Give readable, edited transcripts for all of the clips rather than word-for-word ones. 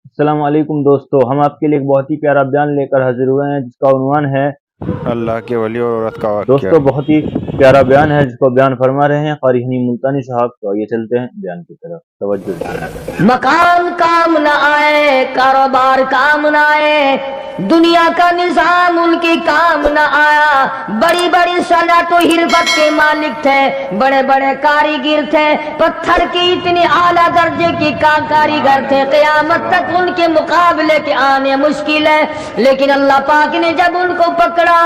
السلام علیکم دوستو، ہم آپ کے لیے ایک بہت ہی پیارا بیان لے کر حاضر ہوئے ہیں جس کا عنوان ہے اللہ کے ولی اور عورت کا واقعہ۔ دوستو بہت ہی پیارا بیان ہے جس کو بیان فرما رہے ہیں قاری حنی ملتانی صاحب۔ تو آئیے چلتے ہیں بیان کی طرف، توجہ دیں۔ مکان کام نہ آئے، کاروبار کام نہ آئے، دنیا کا نظام ان کے کام نہ آیا۔ بڑی بڑی صنعت و حرفت کے مالک تھے، بڑے بڑے کاریگر تھے، پتھر کی اتنی اعلیٰ درجے کی کاریگر تھے، قیامت تک ان کے مقابلے کے آنے مشکل ہے۔ لیکن اللہ پاک نے جب ان کو پکڑا،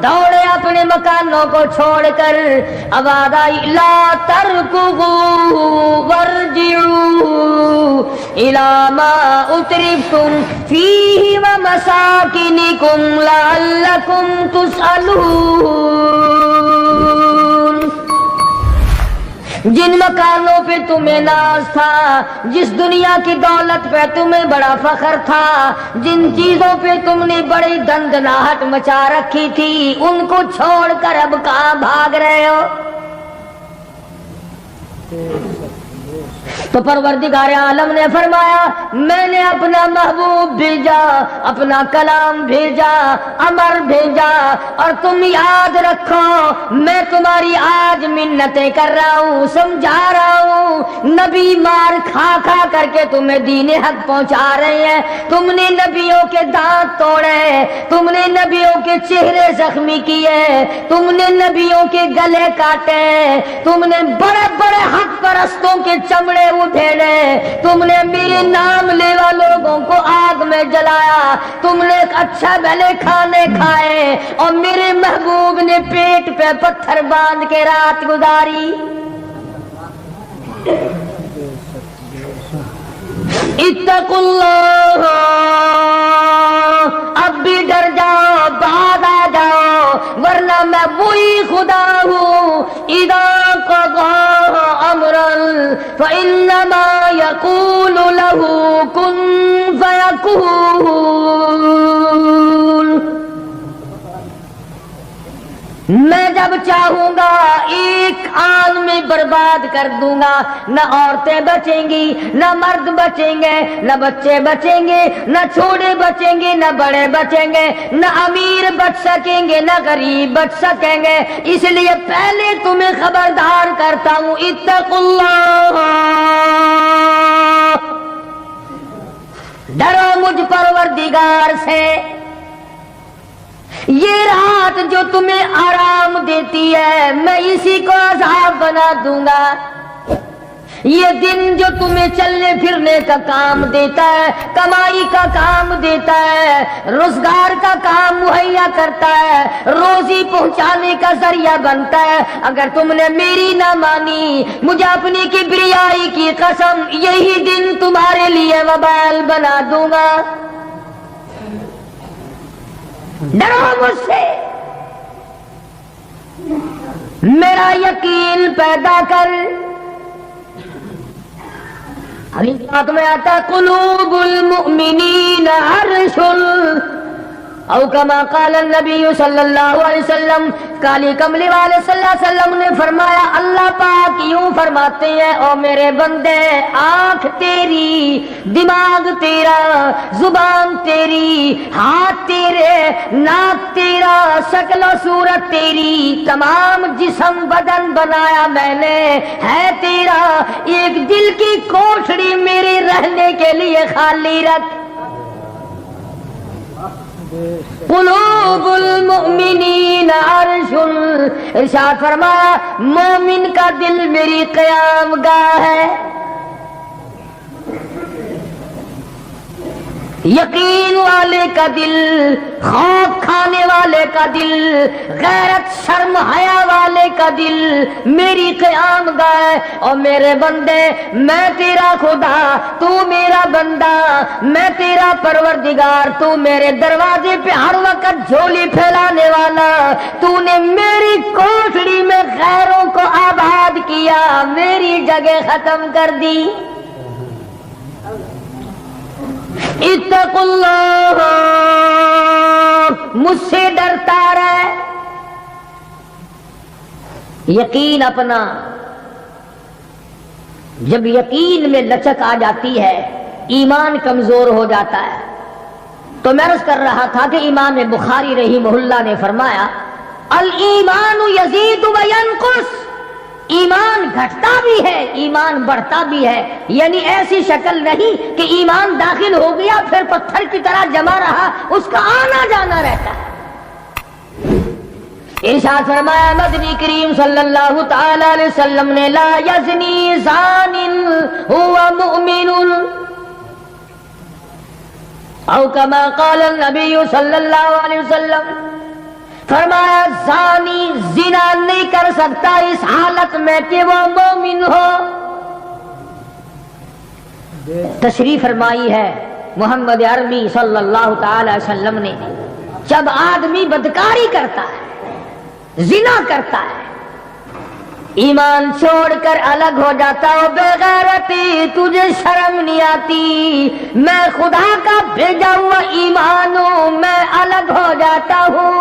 دوڑے اپنے مکانوں کو چھوڑ کر، آواز آئی لا ترکضوا وارجعوا الی ما اترفتم فیہ ومساکنکم لعلکم تسألون۔ جن مکانوں پہ تمہیں ناز تھا، جس دنیا کی دولت پہ تمہیں بڑا فخر تھا، جن چیزوں پہ تم نے بڑی دندناہٹ مچا رکھی تھی، ان کو چھوڑ کر اب کہاں بھاگ رہے ہو؟ تو پروردگار عالم نے فرمایا میں نے اپنا محبوب بھیجا، اپنا کلام بھیجا، امر بھیجا، اور تم یاد رکھو میں تمہاری آج منتیں کر رہا ہوں، سمجھا رہا ہوں۔ نبی مار کھا کھا کر کے تمہیں دین حق پہنچا رہے ہیں، تم نے نبیوں کے دانت توڑے، تم نے نبیوں کے چہرے زخمی کیے، تم نے نبیوں کے گلے کاٹے، تم نے بڑے بڑے حق پرستوں کے چمڑے اٹھیڑے، تم نے میرے نام لیوا لوگوں کو آگ میں جلایا، تم نے اچھا بھلے کھانے کھائے، اور میرے محبوب نے پیٹ پہ پتھر باندھ کے رات گزاری۔ اتقوا اللہ، اب بھی ڈر جاؤ، بعد آ جاؤ، ورنہ میں وہی خدا ہوں اذا قضا امرا فانما یقول له کن فیکون۔ میں جب چاہوں گا ایک آن میں برباد کر دوں گا، نہ عورتیں بچیں گی، نہ مرد بچیں گے، نہ بچے بچیں گے، نہ چھوٹے بچیں گے، نہ بڑے بچیں گے، نہ امیر بچ سکیں گے، نہ غریب بچ سکیں گے۔ اس لیے پہلے تمہیں خبردار کرتا ہوں اتقوا اللہ، ڈرو مجھ پروردگار سے۔ یہ رات جو تمہیں آرام دیتی ہے میں اسی کو عذاب بنا دوں گا، یہ دن جو تمہیں چلنے پھرنے کا کام دیتا ہے، کمائی کا کام دیتا ہے، روزگار کا کام مہیا کرتا ہے، روزی پہنچانے کا ذریعہ بنتا ہے، اگر تم نے میری نہ مانی، مجھے اپنی کبریائی کی قسم یہی دن تمہارے لیے وبال بنا دوں گا۔ ڈرو مجھ سے، میرا یقین پیدا کر۔ حدیث بات میں آتا قلوب المؤمنین عرش، او کما قال النبی صلی اللہ علیہ وسلم، کالی کملی والے صلی اللہ علیہ وسلم نے فرمایا اللہ پاک یوں فرماتے ہیں او میرے بندے، آنکھ تیری، دماغ تیرا، زبان تیری، ہاتھ تیرے، ناک تیرا، شکل و صورت تیری، تمام جسم بدن بنایا میں نے ہے تیرا، ایک دل کی کوٹھڑی میرے رہنے کے لیے خالی رکھ۔ قلوب المؤمنین عرش، ارشاد فرمایا مومن کا دل میری قیام گاہ ہے۔ یقین والے کا دل، خوف کھانے والے کا دل، غیرت شرم حیا والے کا دل میری قیام گاہ ہے۔ اور میرے بندے میں تیرا خدا، تو میرا بندہ، میں تیرا پروردگار، تو میرے دروازے پہ ہر وقت جھولی پھیلانے والا، تو نے میری کوٹھڑی میں غیروں کو آباد کیا، میری جگہ ختم کر دی۔ اتقوا اللہ، مجھ سے ڈرتا رہے، یقین اپنا، جب یقین میں لچک آ جاتی ہے، ایمان کمزور ہو جاتا ہے. تو میں عرض کر رہا تھا کہ امام بخاری رحمہ اللہ نے فرمایا الایمان یزید و ینقص، ایمان گھٹتا بھی ہے ایمان بڑھتا بھی ہے، یعنی ایسی شکل نہیں کہ ایمان داخل ہو گیا پھر پتھر کی طرح جمع رہا، اس کا آنا جانا رہتا ہے. ارشاد فرمایا مدنی کریم صلی اللہ تعالی علیہ وسلم نے لا یزنی زان هو مؤمن او کما قال النبی صلی اللہ علیہ وسلم، فرمایا زانی زنا نہیں کر سکتا اس حالت میں کہ وہ مومن ہو. تشریح فرمائی ہے محمد عربی صلی اللہ تعالی علیہ وسلم نے، جب آدمی بدکاری کرتا ہے، زنا کرتا ہے، ایمان چھوڑ کر الگ ہو جاتا ہو، بے غیرتی تجھے شرم نہیں آتی، میں خدا کا بھیجا ہوا ایمان ہوں، میں الگ ہو جاتا ہوں.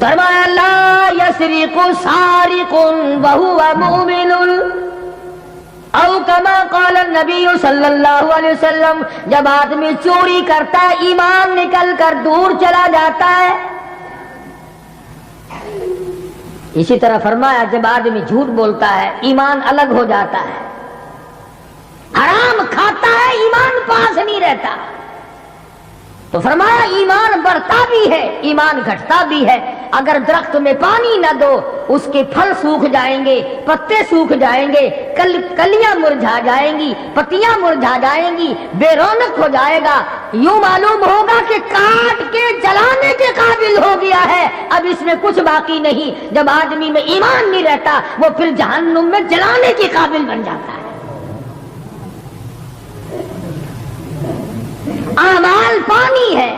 فرمایا لا یسرق سارق وهو مؤمن او کما قال النبی صلی اللہ علیہ وسلم، جب آدمی چوری کرتا ہے ایمان نکل کر دور چلا جاتا ہے. اسی طرح فرمایا جب آدمی جھوٹ بولتا ہے ایمان الگ ہو جاتا ہے، حرام کھاتا ہے ایمان پاس نہیں رہتا. تو فرمایا ایمان بڑھتا بھی ہے ایمان گھٹتا بھی ہے. اگر درخت میں پانی نہ دو اس کے پھل سوکھ جائیں گے، پتے سوکھ جائیں گے، کلیاں مرجھا جائیں گی، پتیاں مرجھا جائیں گی، بے رونق ہو جائے گا. یوں معلوم ہوگا کہ کاٹ کے جلانے کے قابل ہو گیا ہے، اب اس میں کچھ باقی نہیں. جب آدمی میں ایمان نہیں رہتا وہ پھر جہنم میں جلانے کے قابل بن جاتا ہے. اعمال پانی ہے،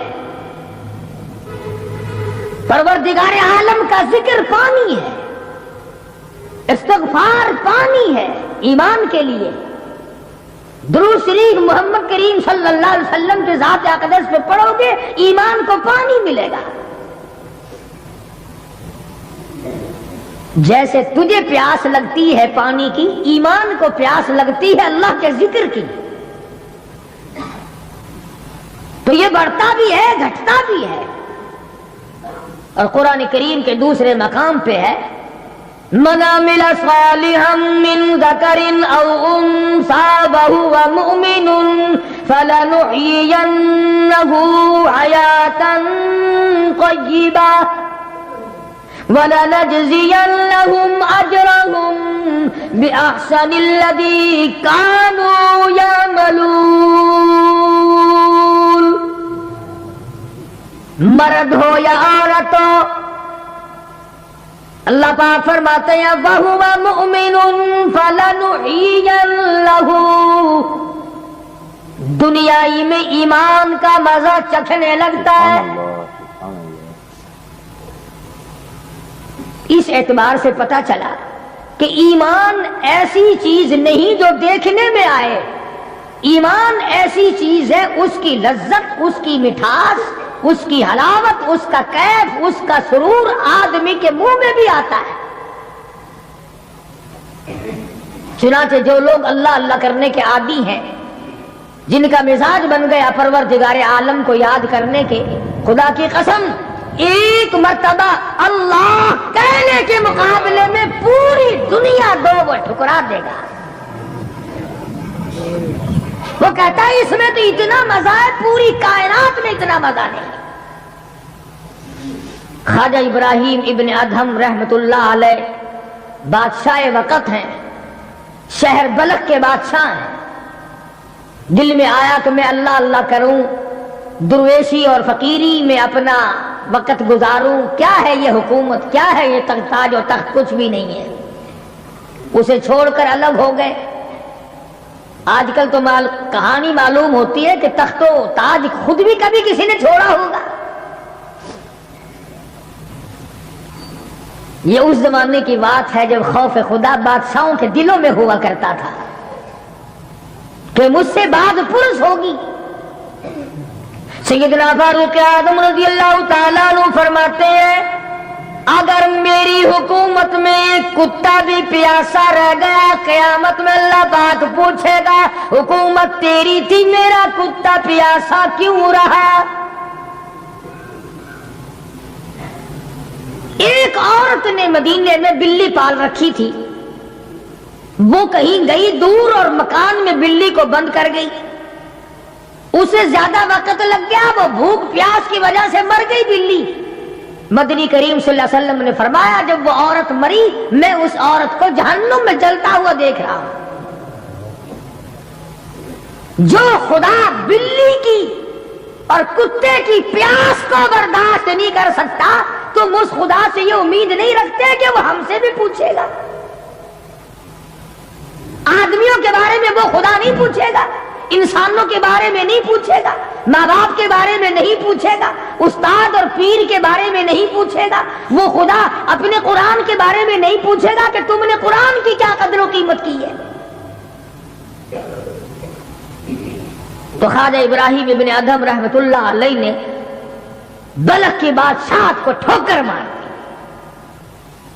پروردگار عالم کا ذکر پانی ہے، استغفار پانی ہے ایمان کے لیے. درود شریف محمد کریم صلی اللہ علیہ وسلم کے ذات اقدس پہ پڑھو گے ایمان کو پانی ملے گا. جیسے تجھے پیاس لگتی ہے پانی کی، ایمان کو پیاس لگتی ہے اللہ کے ذکر کی. تو یہ بڑھتا بھی ہے گھٹتا بھی ہے. اور قرآن کریم کے دوسرے مقام پہ ہے من عمل صالحا من ذکر او انثى وهو مؤمن فلنحيينه حياة طيبة وَلَنَجْزِيَنَّهُمْ أَجْرَهُمْ بِأَحْسَنِ الَّذِي كَانُوا يَعْمَلُونَ. مرد ہو یا عورت ہو، اللہ پاک فرماتے ہیں وَهُوَ مُؤْمِنٌ فَلَنُحْيِيَنَّهُ، دنیائی میں ایمان کا مزہ چکھنے لگتا ہے. اس اعتبار سے پتہ چلا کہ ایمان ایسی چیز نہیں جو دیکھنے میں آئے، ایمان ایسی چیز ہے اس کی لذت، اس کی مٹھاس، اس کی حلاوت، اس کا کیف، اس کا سرور آدمی کے منہ میں بھی آتا ہے. چنانچہ جو لوگ اللہ اللہ کرنے کے عادی ہیں، جن کا مزاج بن گیا پروردگار عالم کو یاد کرنے کے، خدا کی قسم ایک مرتبہ اللہ کہنے کے مقابلے میں پوری دنیا دو وہ ٹھکرا دے گا. وہ کہتا ہے اس میں تو اتنا مزہ ہے، پوری کائنات میں اتنا مزہ نہیں. خواجہ ابراہیم ابن ادہم رحمت اللہ علیہ بادشاہ وقت ہیں، شہر بلخ کے بادشاہ ہیں. دل میں آیا کہ میں اللہ اللہ کروں، درویشی اور فقیری میں اپنا وقت گزاروں. کیا ہے یہ حکومت، کیا ہے یہ تاج و تخت، کچھ بھی نہیں ہے. اسے چھوڑ کر الگ ہو گئے. آج کل تو کہانی معلوم ہوتی ہے کہ تخت و تاج خود بھی کبھی کسی نے چھوڑا ہوگا. یہ اس زمانے کی بات ہے جب خوف خدا بادشاہوں کے دلوں میں ہوا کرتا تھا کہ مجھ سے بات پرس ہوگی. سیدنا فاروق اعظم رضی اللہ تعالیٰ عنہ فرماتے ہیں اگر میری حکومت میں ایک کتا بھی پیاسا رہ گیا قیامت میں اللہ پاک پوچھے گا حکومت تیری تھی میرا کتا پیاسا کیوں رہا؟ ایک عورت نے مدینے میں بلی پال رکھی تھی، وہ کہیں گئی دور اور مکان میں بلی کو بند کر گئی، اسے زیادہ وقت لگ گیا، وہ بھوک پیاس کی وجہ سے مر گئی بلی۔ مدنی کریم صلی اللہ علیہ وسلم نے فرمایا جب وہ عورت مری میں اس عورت کو جہنم میں جلتا ہوا دیکھ رہا ہوں۔ جو خدا بلی کی اور کتے کی پیاس کو برداشت نہیں کر سکتا تم اس خدا سے یہ امید نہیں رکھتے کہ وہ ہم سے بھی پوچھے گا؟ آدمیوں کے بارے میں وہ خدا نہیں پوچھے گا، انسانوں کے بارے میں نہیں پوچھے گا، ماں باپ کے بارے میں نہیں پوچھے گا، استاد اور پیر کے بارے میں نہیں پوچھے گا، وہ خدا اپنے قرآن کے بارے میں نہیں پوچھے گا کہ تم نے قرآن کی کیا قدر و قیمت کی ہے۔ تو خواجہ ابراہیم ابن ادہم رحمت اللہ علیہ نے بلخ کی بادشاہت کو ٹھوکر مار دی،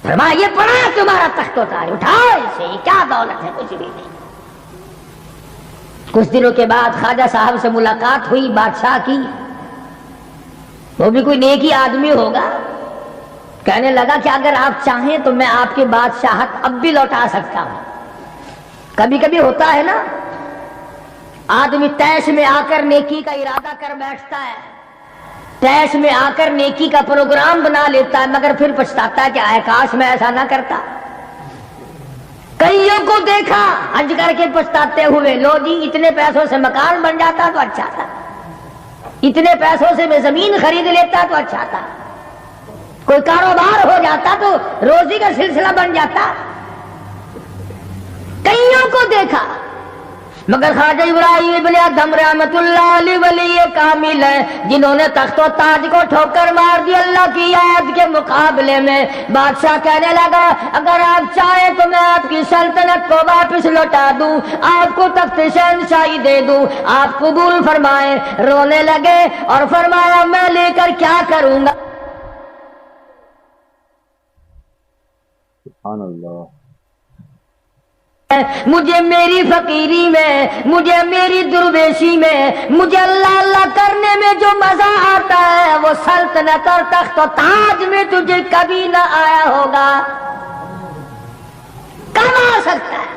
فرمایا یہ پڑا تمہارا تخت و تاج، اٹھاؤ اسے، یہ کیا دولت ہے، کچھ بھی نہیں۔ کچھ دنوں کے بعد خواجہ صاحب سے ملاقات ہوئی بادشاہ کی، وہ بھی کوئی نیکی آدمی ہوگا، کہنے لگا کہ اگر آپ چاہیں تو میں آپ کی بادشاہت اب بھی لوٹا سکتا ہوں۔ کبھی کبھی ہوتا ہے نا آدمی تیش میں آ کر نیکی کا ارادہ کر بیٹھتا ہے، تیش میں آ کر نیکی کا پروگرام بنا لیتا ہے، مگر پھر پچھتاتا ہے کہ آئے کاش میں ایسا نہ کرتا۔ کئیوں کو دیکھا حج کر کے پچھتاتے ہوئے، لو جی اتنے پیسوں سے مکان بن جاتا تو اچھا تھا، اتنے پیسوں سے میں زمین خرید لیتا تو اچھا تھا، کوئی کاروبار ہو جاتا تو روزی کا سلسلہ بن جاتا۔ کئیوں کو دیکھا مگر خواجہ ابراہیم ابن ادہم رحمت اللہ علیہ ولی کامل ہے جنہوں نے تخت و تاج کو ٹھوکر مار دی اللہ کی یاد کے مقابلے میں۔ بادشاہ کہنے لگا اگر آپ چاہیں تو میں آپ کی سلطنت کو واپس لوٹا دوں، آپ کو تخت شہنشاہی دے دوں، آپ قبول فرمائیں۔ رونے لگے اور فرمایا میں لے کر کیا کروں گا؟ سبحان اللہ۔ مجھے میری فقیری میں، مجھے میری درویشی میں، مجھے اللہ اللہ کرنے میں جو مزہ آتا ہے وہ سلطنت اور تخت و تاج میں تجھے کبھی نہ آیا ہوگا، کب آ سکتا ہے؟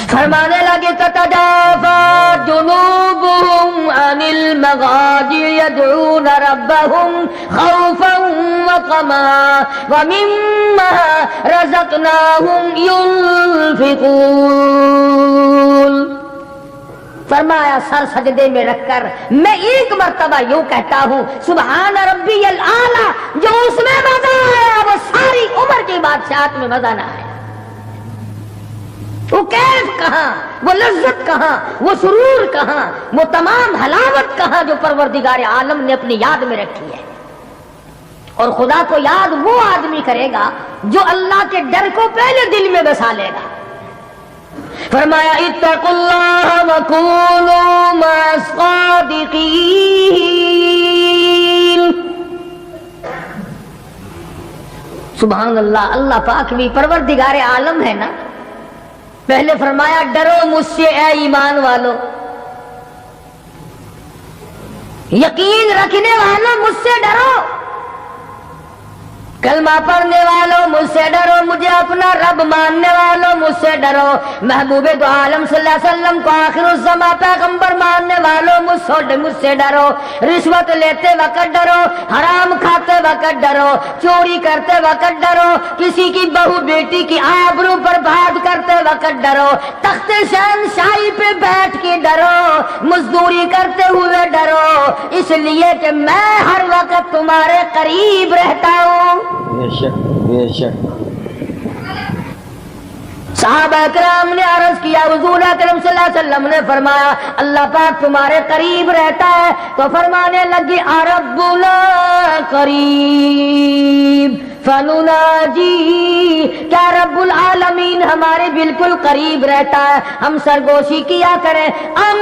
فرمانے لگے تتجافى جنوبهم عن المضاجع يدعون ربهم خوفا وطمعا ومما رزقناهم ينفقون۔ فرمایا سر سجدے میں رکھ کر میں ایک مرتبہ یوں کہتا ہوں سبحان ربی الاعلی، جو اس میں مزہ آیا وہ ساری عمر کی بادشاہت میں مزہ نہ آیا۔ وہ کیف کہاں، وہ لذت کہاں، وہ سرور کہاں، وہ تمام حلاوت کہاں جو پروردگار عالم نے اپنی یاد میں رکھی ہے۔ اور خدا کو یاد وہ آدمی کرے گا جو اللہ کے ڈر کو پہلے دل میں بسا لے گا۔ فرمایا اتقوا اللہ وکونوا مع الصادقین۔ سبحان اللہ، اللہ پاک بھی پروردگار عالم ہے نا۔ پہلے فرمایا ڈرو مجھ سے اے ایمان والو، یقین رکھنے والوں مجھ سے ڈرو، کلمہ پڑھنے والوں مجھ سے ڈرو، مجھے اپنا رب ماننے والوں مجھ سے ڈرو، محبوب دو عالم صلی اللہ علیہ وسلم کو آخر الزمان پیغمبر ماننے والوں مجھ سے ڈرو، رشوت لیتے وقت ڈرو، حرام کھاتے وقت ڈرو، چوری کرتے وقت ڈرو، کسی کی بہو بیٹی کی آبرو پر بات کرتے وقت ڈرو، تخت شہنشاہی پہ بیٹھ کے ڈرو، مزدوری کرتے ہوئے ڈرو، اس لیے کہ میں ہر وقت تمہارے قریب رہتا ہوں۔ بے شک بے شک۔ صحابہ کرام نے عرض کیا حضور اکرم صلی اللہ علیہ وسلم نے فرمایا اللہ پاک تمہارے قریب رہتا ہے، تو فرمانے لگی ربنا قریب فنناجی، کیا رب العالمین ہمارے بالکل قریب رہتا ہے، ہم سرگوشی کیا کریں، ام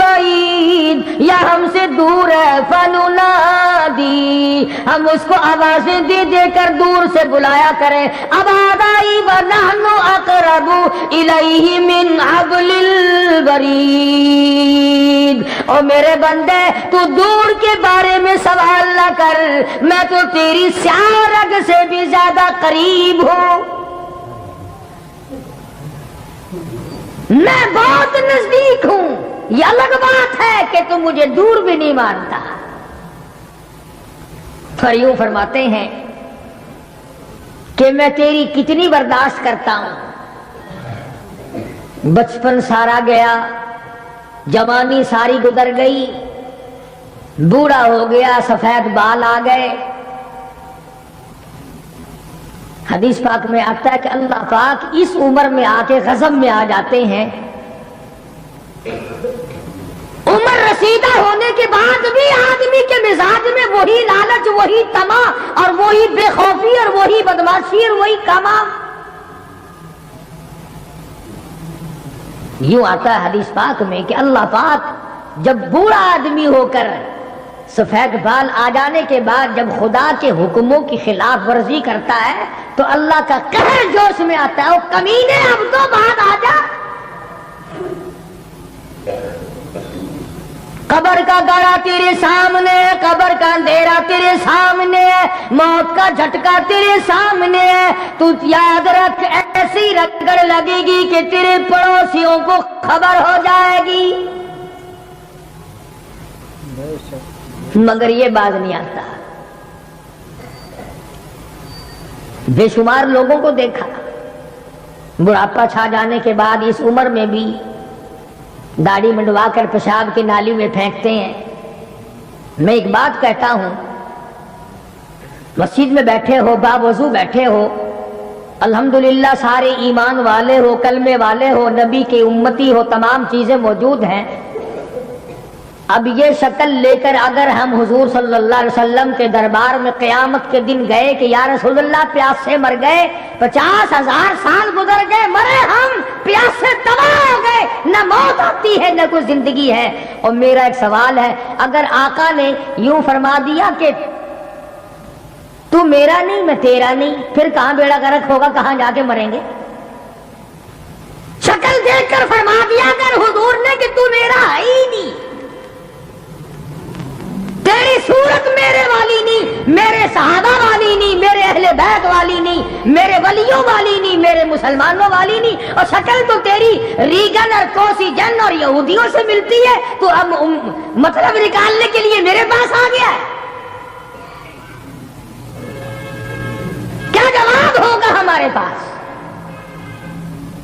بعید یا ہم سے دور ہے فننادی، ہم اس کو آوازیں دے دے کر دور سے بلایا کریں، آواز آئی ونحن اقرب الیہ من حبل الورید۔ اور میرے بندے تو دور کے بارے میں سوال نہ کر، میں تو تیری سیاہ رگ سے بھی زیادہ قریب ہوں، میں بہت نزدیک ہوں۔ یہ الگ بات ہے کہ تم مجھے دور بھی نہیں مانتا۔ پھر یوں فرماتے ہیں کہ میں تیری کتنی برداشت کرتا ہوں، بچپن سارا گیا، جوانی ساری گزر گئی، بوڑھا ہو گیا، سفید بال آ گئے۔ حدیث پاک میں آتا ہے کہ اللہ پاک اس عمر میں آ کے غضب میں آ جاتے ہیں، عمر رسیدہ ہونے کے بعد بھی آدمی کے مزاج میں وہی لالچ، وہی طمع اور وہی بے خوفی اور وہی بدماشی اور وہی کمال۔ یوں آتا ہے حدیث پاک میں کہ اللہ پاک جب بوڑھا آدمی ہو کر سفید بال آ جانے کے بعد جب خدا کے حکموں کی خلاف ورزی کرتا ہے تو اللہ کا قہر جوش میں آتا ہے، او کمینے اب تو بعد آ جا۔ قبر کا گڑا تیرے سامنے ہے، قبر کا اندھیرا تیرے سامنے ہے، موت کا جھٹکا تیرے سامنے ہے، تو یاد رکھ ایسی رگڑ لگے گی کہ تیرے پڑوسیوں کو خبر ہو جائے گی، مگر یہ باز نہیں آتا۔ بے شمار لوگوں کو دیکھا بڑھاپا چھا جانے کے بعد اس عمر میں بھی داڑھی منڈوا کر پیشاب کی نالی میں پھینکتے ہیں۔ میں ایک بات کہتا ہوں، مسجد میں بیٹھے ہو، باوضو بیٹھے ہو، الحمدللہ سارے ایمان والے ہو، کلمے والے ہو، نبی کے امتی ہو، تمام چیزیں موجود ہیں۔ اب یہ شکل لے کر اگر ہم حضور صلی اللہ علیہ وسلم کے دربار میں قیامت کے دن گئے کہ یا رسول اللہ پیاس سے مر گئے، 50,000 سال گزر گئے، مرے ہم پیاس سے تباہ ہو گئے، نہ موت آتی ہے نہ کوئی زندگی ہے۔ اور میرا ایک سوال ہے، اگر آقا نے یوں فرما دیا کہ تو میرا نہیں میں تیرا نہیں، پھر کہاں بیڑا گرک ہوگا، کہاں جا کے مریں گے؟ شکل دیکھ کر فرما دیا اگر حضور نے کہ تو میرا ہے ہی نہیں، تیری صورت میرے والی نہیں، میرے صحابہ والی نہیں، میرے اہل بیت والی نہیں، میرے ولیوں والی نہیں، میرے مسلمانوں والی نہیں، اور شکل تو تیری ریگن اور کوسی جن اور یہودیوں سے ملتی ہے، تو اب مطلب نکالنے کے لیے میرے پاس آ گیا ہے۔ کیا جواب ہوگا ہمارے پاس؟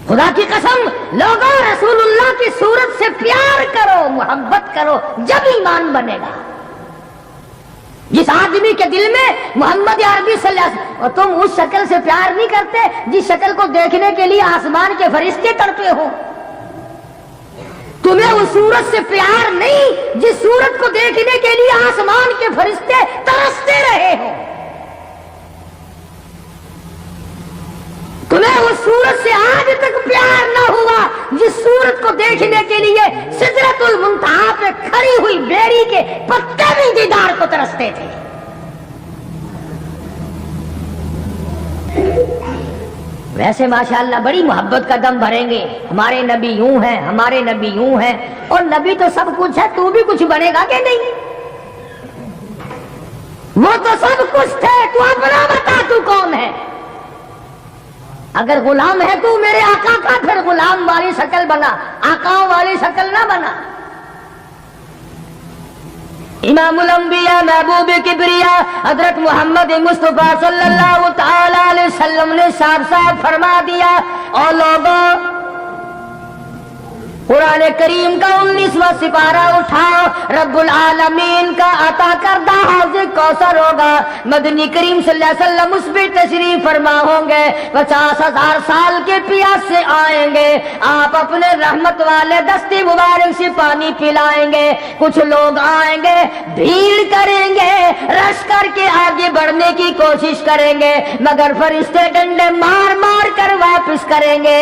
خدا کی قسم لوگوں، رسول اللہ کی صورت سے پیار کرو، محبت کرو، جب ایمان بنے گا۔ جس آدمی کے دل میں محمد عربی صلی اللہ علیہ وسلم، اور تم اس شکل سے پیار نہیں کرتے جس شکل کو دیکھنے کے لیے آسمان کے فرشتے تڑپے ہو، تمہیں اس صورت سے پیار نہیں جس صورت کو دیکھنے کے لیے آسمان کے فرشتے ترستے رہے ہو، تمہیں اس صورت سے آج تک پیار نہ ہوا جس صورت کو دیکھنے کے لیے سدرۃ المنتہا پہ کھڑی ہوئی بیری کے پتے بھی دیدار کو ترستے تھے۔ ویسے ماشاءاللہ بڑی محبت کا دم بھریں گے، ہمارے نبی یوں ہیں، ہمارے نبی یوں ہیں، اور نبی تو سب کچھ ہے، تو بھی کچھ بنے گا کہ نہیں؟ وہ تو سب کچھ تھے، تو اپنا بتا تو کون ہے؟ اگر غلام ہے تو میرے آقا کا، پھر غلام والی شکل بنا، آقاؤں والی شکل نہ بنا۔ امام الانبیاء محبوب کبریا حضرت محمد مصطفیٰ صلی اللہ تعالی علیہ وسلم نے صاف صاف فرما دیا، اور لوگوں قرآن کریم کا 19واں سپارہ اٹھاؤ، رب العالمین کا عطا کردہ حوض کوثر ہوگا، مدنی کریم صلی اللہ علیہ وسلم اس پہ تشریف فرما ہوں گے، 50,000 سال کے پیاس سے آئیں گے، آپ اپنے رحمت والے دستی مبارک سے پانی پلائیں گے، کچھ لوگ آئیں گے، بھیڑ کریں گے، رش کر کے آگے بڑھنے کی کوشش کریں گے، مگر فرشتے ڈنڈے مار مار کر واپس کریں گے۔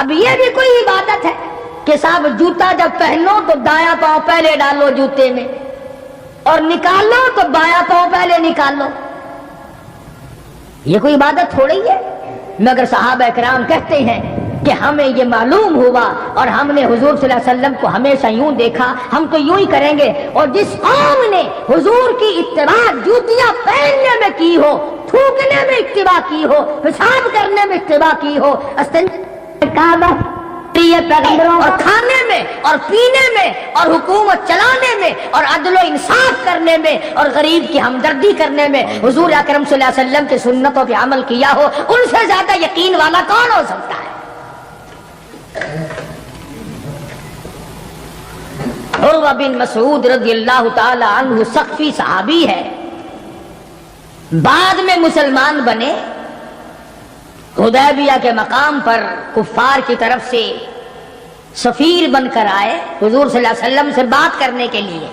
اب یہ بھی کوئی عبادت ہے کہ صاحب جوتا جب پہنو تو دایاں پاؤں پہلے ڈالو جوتے میں اور نکالو تو بایاں پاؤں پہلے نکالو؟ یہ کوئی عبادت تھوڑی ہے۔ مگر صحابہ کرام کہتے ہیں کہ ہمیں یہ معلوم ہوا اور ہم نے حضور صلی اللہ علیہ وسلم کو ہمیشہ یوں دیکھا، ہم تو یوں ہی کریں گے۔ اور جس قوم نے حضور کی اتباع جوتیاں پہننے میں کی ہو، تھوکنے میں اتباع کی ہو، پیشاب کرنے میں اتباع کی ہو، کعبہ اور کھانے میں اور پینے میں اور حکومت چلانے میں اور عدل و انصاف کرنے میں اور غریب کی ہمدردی کرنے میں حضور اکرم صلی اللہ علیہ وسلم کی سنتوں پہ عمل کیا ہو، ان سے زیادہ یقین والا کون ہو سکتا ہے؟ عروہ بن مسعود رضی اللہ تعالی عنہ ثقفی صحابی ہے، بعد میں مسلمان بنے، حدیبیہ کے مقام پر کفار کی طرف سے سفیر بن کر آئے حضور صلی اللہ علیہ وسلم سے بات کرنے کے لیے۔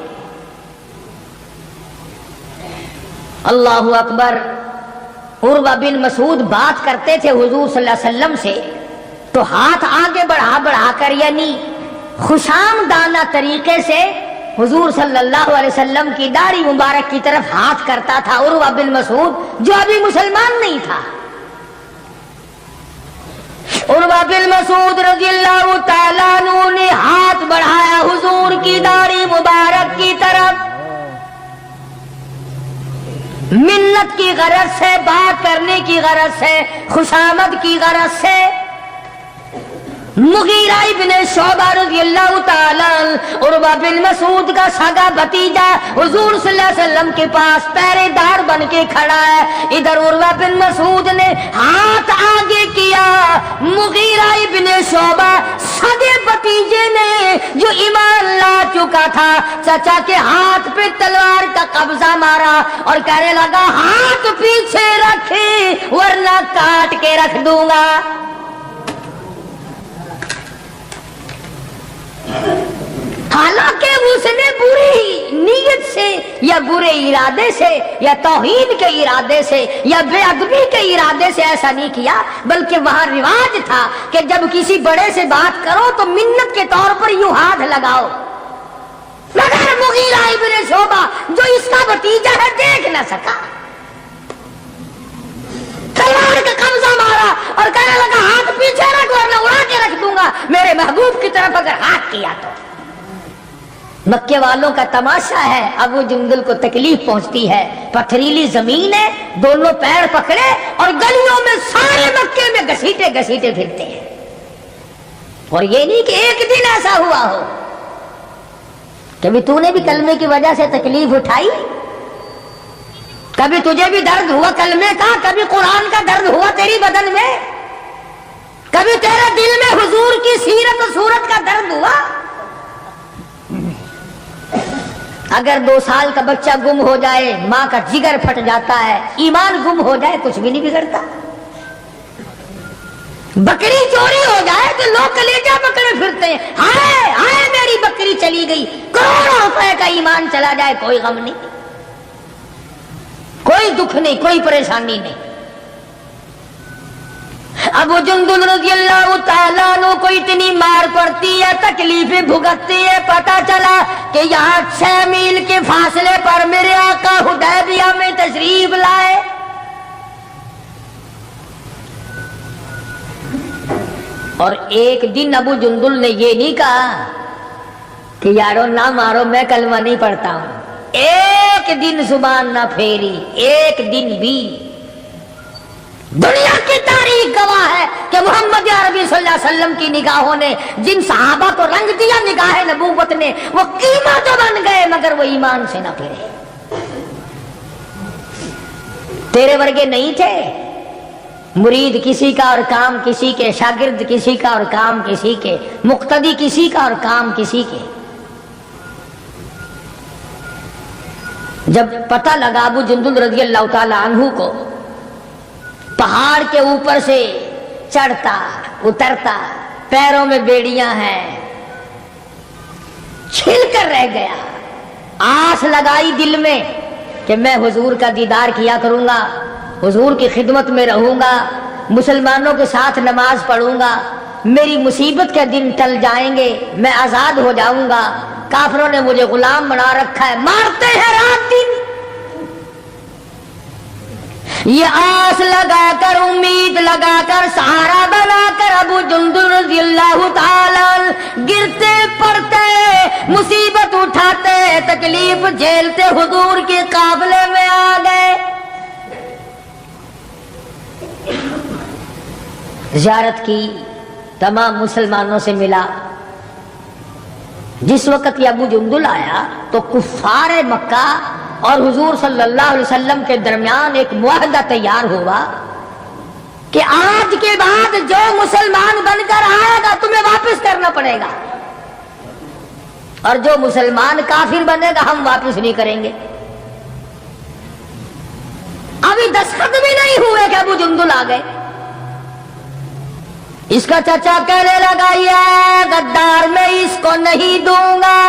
اللہ اکبر، عروہ بن مسعود بات کرتے تھے حضور صلی اللہ علیہ وسلم سے تو ہاتھ آگے بڑھا بڑھا کر، یعنی خوشامدانہ طریقے سے حضور صلی اللہ علیہ وسلم کی داڑھی مبارک کی طرف ہاتھ کرتا تھا عروہ بن مسعود، جو ابھی مسلمان نہیں تھا۔ عروہ بن مسعود رضی اللہ تعالیٰ عنہ نے ہاتھ بڑھایا حضور کی داڑھی مبارک کی طرف، منت کی غرض سے، بات کرنے کی غرض سے، خوشامد کی غرض سے۔ مغیرہ ابن شعبہ رضی اللہ تعالیٰ عروہ بن مسعود کا سگا بھتیجا حضور صلی اللہ علیہ وسلم کے پاس پہرے دار بن کے کھڑا ہے۔ ادھر عروہ بن مسعود نے ہاتھ آگے کیا، مغیرہ ابن شعبہ سگے بھتیجے نے جو ایمان لا چکا تھا چچا کے ہاتھ پہ تلوار کا قبضہ مارا اور کہنے لگا ہاتھ پیچھے رکھے ورنہ کاٹ کے رکھ دوں گا۔ حالانکہ اس نے بری نیت سے یا برے ارادے سے یا توہین کے ارادے سے یا بے ادبی کے ارادے سے ایسا نہیں کیا، بلکہ وہاں رواج تھا کہ جب کسی بڑے سے بات کرو تو منت کے طور پر یوں ہاتھ لگاؤ۔ مگر مغیرہ ابن شعبہ جو اس کا بھتیجا ہے دیکھ نہ سکا، تلوار کا قبضہ مارا اور کہنے لگا ہاتھ پیچھے رکھ ورنہ اڑا کے رکھ دوں گا میرے محبوب کی طرف اگر ہاتھ کیا تو۔ مکے والوں کا تماشا ہے، ابو جندل کو تکلیف پہنچتی ہے، پتھریلی زمین ہے، دونوں پیر پکڑے اور گلیوں میں سارے مکے میں گھسیٹے گھسیٹے پھرتے ہیں۔ اور یہ نہیں کہ ایک دن ایسا ہوا ہو، کبھی تو نے بھی کلمے کی وجہ سے تکلیف اٹھائی، کبھی تجھے بھی درد ہوا کلمے کا، کبھی قرآن کا درد ہوا تیری بدن میں، کبھی تیرے دل میں حضور کی سیرت و صورت کا درد ہوا۔ اگر 2 سال کا بچہ گم ہو جائے ماں کا جگر پھٹ جاتا ہے، ایمان گم ہو جائے کچھ بھی نہیں بگڑتا۔ بکری چوری ہو جائے تو لوگ کلیجہ پکڑے پھرتے ہیں، ہائے ہائے میری بکری چلی گئی، کروڑوں روپے کا ایمان چلا جائے کوئی غم نہیں، کوئی دکھ نہیں، کوئی پریشانی نہیں۔ ابو جندل رضی اللہ تعالیٰ عنہ کو اتنی مار پڑتی ہے، تکلیفیں بھگتتی ہے، پتہ چلا کہ یہاں 6 میل کے فاصلے پر میرے آقا حدیبیہ میں تشریف لائے۔ اور ایک دن ابو جندل نے یہ نہیں کہا کہ یارو نہ مارو میں کلمہ نہیں پڑھتا ہوں، ایک دن زبان نہ پھیری، ایک دن بھی۔ دنیا کی تاریخ گواہ ہے کہ محمد عربی صلی اللہ علیہ وسلم کی نگاہوں نے جن صحابہ کو رنگ دیا نگاہ نبوت نے، وہ قیمہ تو بن گئے مگر وہ ایمان سے نہ پھرے۔ تیرے ورگے نہیں تھے، مرید کسی کا اور کام کسی کے، شاگرد کسی کا اور کام کسی کے، مقتدی کسی کا اور کام کسی کے۔ جب پتہ لگا ابو جندل رضی اللہ تعالی عنہ کو، پہاڑ کے اوپر سے چڑھتا اترتا، پیروں میں بیڑیاں ہیں، چھل کر رہ گیا، آس لگائی دل میں کہ میں حضور کا دیدار کیا کروں گا، حضور کی خدمت میں رہوں گا، مسلمانوں کے ساتھ نماز پڑھوں گا، میری مصیبت کے دن ٹل جائیں گے، میں آزاد ہو جاؤں گا، کافروں نے مجھے غلام بنا رکھا ہے، مارتے ہیں رات دن۔ یہ آس لگا کر، امید لگا کر، سہارا بنا کر ابو جندل رضی اللہ تعالی گرتے پڑتے، مصیبت اٹھاتے، تکلیف جھیلتے حضور کے قابلے میں آ گئے۔ زیارت کی، تمام مسلمانوں سے ملا۔ جس وقت یہ ابو جندل آیا تو کفار مکہ اور حضور صلی اللہ علیہ وسلم کے درمیان ایک معاہدہ تیار ہوا کہ آج کے بعد جو مسلمان بن کر آئے گا تمہیں واپس کرنا پڑے گا، اور جو مسلمان کافر بنے گا ہم واپس نہیں کریں گے۔ ابھی دستخط بھی نہیں ہوئے کہ ابو جندل آ گئے۔ اس کا چچا کہنے لگا یہ غدار میں اس کو نہیں دوں گا۔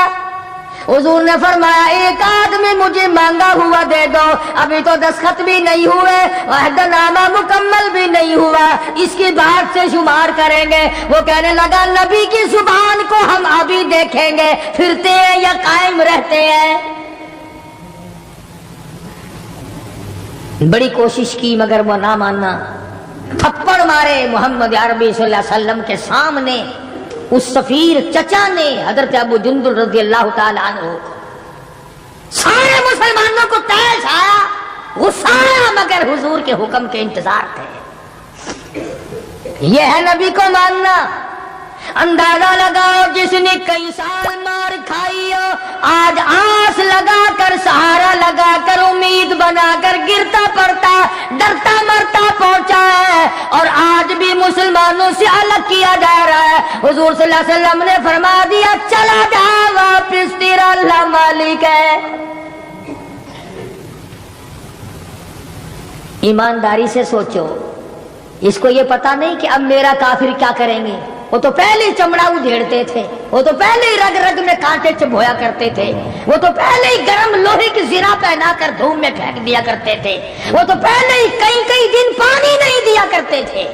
حضور نے فرمایا ایک آدمی مجھے مانگا ہوا دے دو، ابھی تو دستخط بھی نہیں ہوئے، عہد نامہ مکمل بھی نہیں ہوا، اس کی بات سے شمار کریں گے۔ وہ کہنے لگا نبی کی زبان کو ہم ابھی دیکھیں گے، پھرتے ہیں یا قائم رہتے ہیں۔ بڑی کوشش کی مگر وہ نہ ماننا، تھپڑ مارے محمد عربی صلی اللہ علیہ وسلم کے سامنے۔ اس سفیر چچا نے حضرت ابو جندل رضی اللہ تعالی عنہ، سارے مسلمانوں کو تیش آیا، غصہ آیا، مگر حضور کے حکم کے انتظار تھے۔ یہ ہے نبی کو ماننا۔ اندازہ لگاؤ جس نے کئی سال مار کھائی ہو، آج آس لگا کر، سہارا لگا کر، امید بنا کر گرتا پڑتا، ڈرتا مرتا پہنچا ہے، اور آج بھی مسلمانوں سے الگ کیا جا رہا ہے۔ حضور صلی اللہ علیہ وسلم نے فرما دیا چلا جا واپس، تیرا اللہ مالک ہے۔ ایمانداری سے سوچو، اس کو یہ پتا نہیں کہ اب میرا کافر کیا کریں گے۔ وہ تو پہلے ہی چمڑا ادھیڑتے تھے، وہ تو پہلے ہی رگ رگ میں کانٹے چبھویا کرتے تھے، وہ تو پہلے ہی گرم لوہے کی زرہ پہنا کر دھوم میں پھینک دیا کرتے تھے، وہ تو پہلے ہی کئی دن پانی نہیں دیا کرتے تھے۔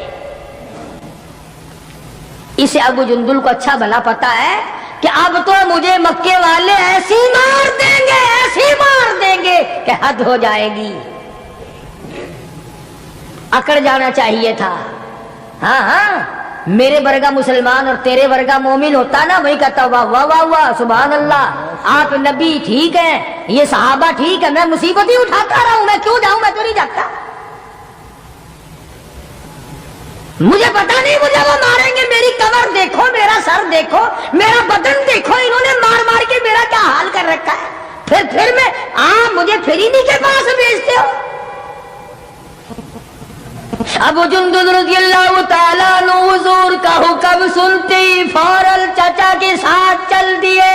اسے ابو جندل کو اچھا بھلا پتا ہے کہ اب تو مجھے مکے والے ایسی مار دیں گے، ایسی مار دیں گے کہ حد ہو جائے گی۔ اکڑ جانا چاہیے تھا۔ ہاں ہاں، میرے ورگا مسلمان اور تیرے ورگا مومن ہوتا نا، وہی کہتا واہ واہ واہ واہ سبحان اللہ، آپ نبی ٹھیک ہے، یہ صحابہ ٹھیک ہے، میں مصیبت ہی اٹھاتا رہا ہوں، میں کیوں جاؤں، میں تو نہیں جاتا۔ مجھے پتا نہیں مجھے وہ ماریں گے، میری کمر دیکھو، میرا سر دیکھو، میرا بدن دیکھو، انہوں نے مار مار کے میرا کیا حال کر رکھا ہے، پھر میں مجھے پھرینی کے پاس بھیجتے ہو۔ ابو جندل رضی اللہ تعالیٰ عنہ حضور کا حکم سنتے ہی فوراً چچا کے ساتھ چل دیے،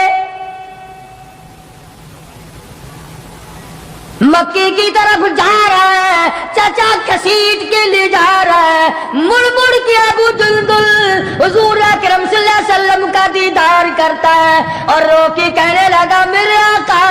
مکے کی طرف جا رہا ہے، چچا کسیٹ کے لے جا رہا ہے، مڑ مڑ کے ابو جندل حضور اکرم صلی اللہ علیہ وسلم کا دیدار کرتا ہے اور رو کے کہنے لگا میرے آقا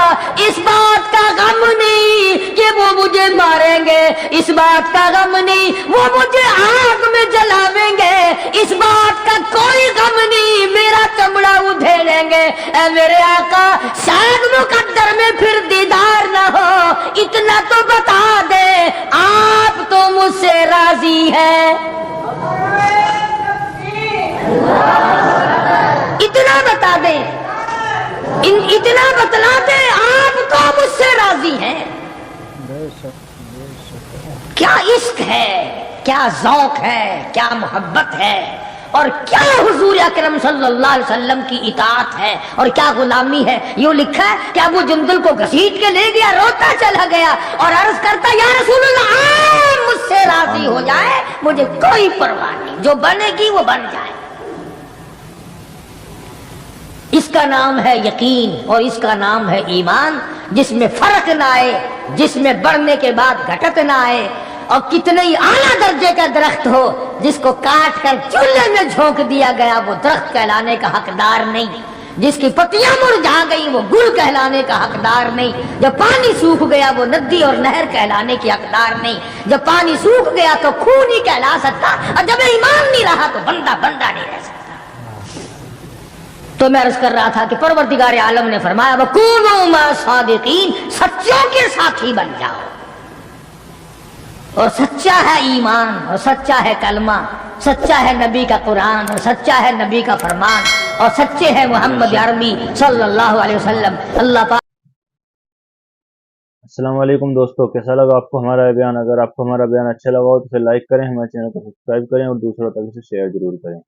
اس بات کا غم نہیں کہ وہ مجھے ماریں گے، اس بات کا غم نہیں وہ مجھے آگ میں جلاویں گے، اس بات کا کوئی غم نہیں میرا چمڑا ادھیڑیں گے۔ اے میرے آقا شاید مقدر میں پھر دیدار نہ ہو، اتنا تو بتا دے آپ تو مجھ سے راضی ہے، اتنا بتا دے، اتنا بتلا دے آپ تو مجھ سے راضی ہیں۔ کیا عشق ہے، کیا ذوق ہے، کیا محبت ہے، اور کیا حضور اکرم صلی اللہ علیہ وسلم کی اطاعت ہے اور کیا غلامی ہے۔ یوں لکھا ہے کہ ابو جندل کو گھسیٹ کے لے گیا، روتا چلا گیا اور عرض کرتا یا رسول اللہ آپ مجھ سے راضی ہو جائے، مجھے کوئی پرواہ نہیں، جو بنے گی وہ بن جائے۔ اس کا نام ہے یقین اور اس کا نام ہے ایمان، جس میں فرق نہ آئے، جس میں بڑھنے کے بعد گھٹت نہ آئے، اور کتنے ہی اعلیٰ درجے کا درخت ہو جس کو کاٹ کر چولہے میں جھونک دیا گیا وہ درخت کہلانے کا حقدار نہیں، جس کی پتیاں مرجھا گئی وہ گل کہلانے کا حقدار نہیں، جب پانی سوکھ گیا وہ ندی اور نہر کہلانے کی حقدار نہیں، جب پانی سوکھ گیا تو خون ہی کہلا سکتا، اور جب ایمان نہیں رہا تو بندہ نہیں رہ سکتا۔ تو میں عرض کر رہا تھا کہ پروردگار عالم نے فرمایا وَكُونُوا مَعَ الصَّادِقِينَ، سچوں کے ساتھی بن جاؤ. اور سچا ہے ایمان، اور سچا ہے کلمہ، سچا ہے نبی کا قرآن، اور سچا ہے نبی کا فرمان، اور سچے ہیں محمد عربی صلی اللہ علیہ وسلم. اللہ پاک. السلام علیکم دوستو، کیسا لگا آپ کو ہمارا بیان؟ اگر آپ کو ہمارا بیان اچھا لگا ہو تو پھر لائک کریں، ہمارے چینل کو سبسکرائب کریں اور دوسروں تک اسے شیئر ضرور کریں.